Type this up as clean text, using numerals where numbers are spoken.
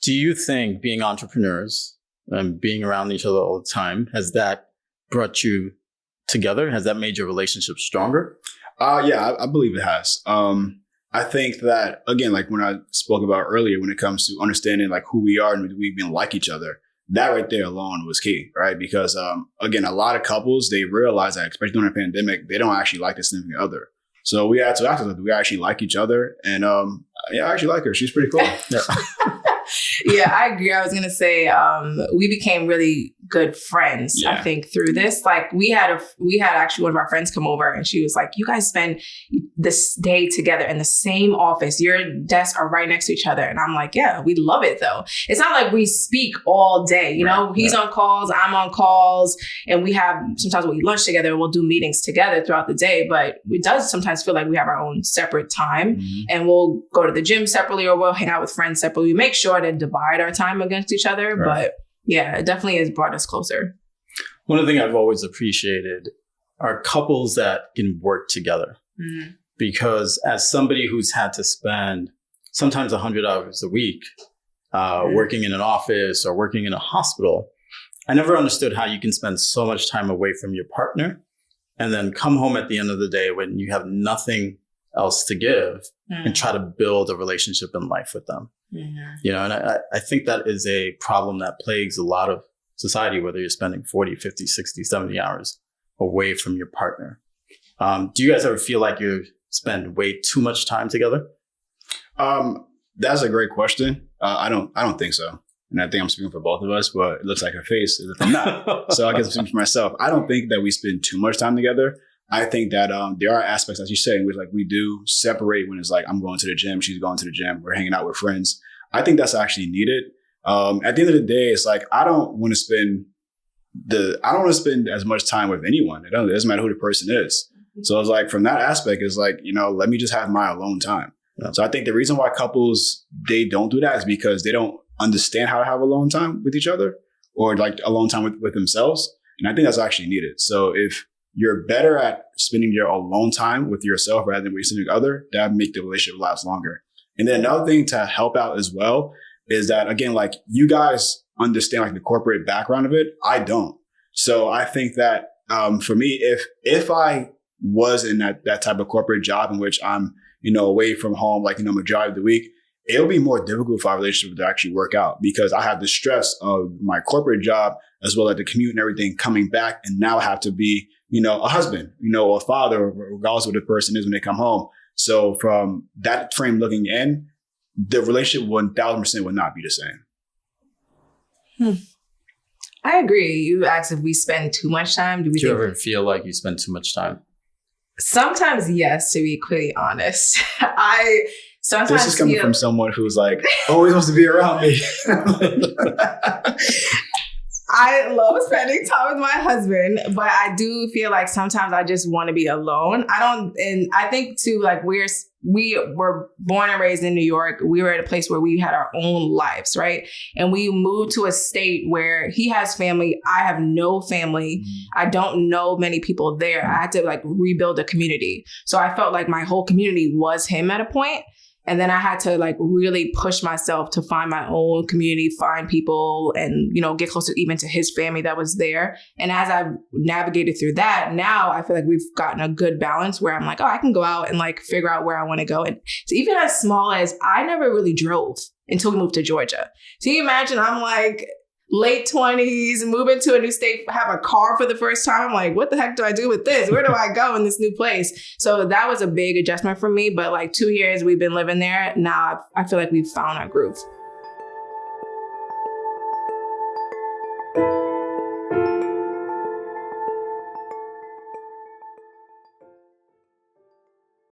Do you think being entrepreneurs and being around each other all the time, has that brought you together? Has that made your relationship stronger? Yeah, I believe it has. I think that, again, like when I spoke about earlier, when it comes to understanding like who we are and we even like each other, that right there alone was key, right? Because, again, a lot of couples, they realize that, especially during a pandemic, they don't actually like the significant other. So we had to act like we actually like each other. And yeah, I actually like her. She's pretty cool. Yeah. Yeah, I agree. I was going to say we became really good friends, I think, through this. Like we had actually one of our friends come over and she was like, you guys spend this day together in the same office. Your desks are right next to each other. And I'm like, yeah, we love it though. It's not like we speak all day, you know, he's on calls, I'm on calls, and sometimes we'll eat lunch together, we'll do meetings together throughout the day, but it does sometimes feel like we have our own separate time and we'll go to the gym separately or we'll hang out with friends separately. We make sure to divide our time against each other, but yeah, it definitely has brought us closer. One of the things I've always appreciated are couples that can work together. Because as somebody who's had to spend sometimes 100 hours a week working in an office or working in a hospital, I never understood how you can spend so much time away from your partner and then come home at the end of the day when you have nothing else to give and try to build a relationship in life with them. You know, and I think that is a problem that plagues a lot of society, whether you're spending 40, 50, 60, 70 hours away from your partner. Do you guys ever feel like you spend way too much time together? That's a great question. I don't think so. And I think I'm speaking for both of us, but it looks like her face is if I'm not. So I guess I'm speaking for myself. I don't think that we spend too much time together. I think that there are aspects, as you say, in which like we do separate when it's like I'm going to the gym, she's going to the gym, we're hanging out with friends. I think that's actually needed. At the end of the day, it's like I don't want to spend as much time with anyone. It doesn't matter who the person is. So it's like from that aspect, it's like, you know, let me just have my alone time. Yeah. So I think the reason why couples, they don't do that is because they don't understand how to have alone time with each other or like alone time with themselves. And I think that's actually needed. So if you're better at spending your alone time with yourself rather than with something other, that make the relationship last longer. And then another thing to help out as well is that, again, like you guys understand like the corporate background of it. I don't. So I think that for me, if I was in that type of corporate job in which I'm, you know, away from home, like, you know, majority of the week, it'll be more difficult for our relationship to actually work out because I have the stress of my corporate job as well as the commute and everything coming back. And now I have to be, you know, a husband, you know, a father, regardless of what the person is when they come home. So from that frame looking in, the relationship 1000% would not be the same. I agree. You asked if we spend too much time. Do you ever feel like you spend too much time? Sometimes, yes, to be completely honest. Sometimes this is coming from someone who's like always wants to be around me. I love spending time with my husband, but I do feel like sometimes I just want to be alone. And I think too, like we were born and raised in New York. We were at a place where we had our own lives, right? And we moved to a state where he has family. I have no family. I don't know many people there. I had to like rebuild a community. So I felt like my whole community was him at a point. And then I had to like really push myself to find my own community, find people and, you know, get closer even to his family that was there. And as I've navigated through that, now I feel like we've gotten a good balance where I'm like, oh, I can go out and like figure out where I want to go. And so even as small as I never really drove until we moved to Georgia. So you imagine I'm like late 20s, moving to a new state, have a car for the first time. I'm like, what the heck do I do with this? Where do I go in this new place? So that was a big adjustment for me. But like 2 years we've been living there. Now I feel like we've found our groove.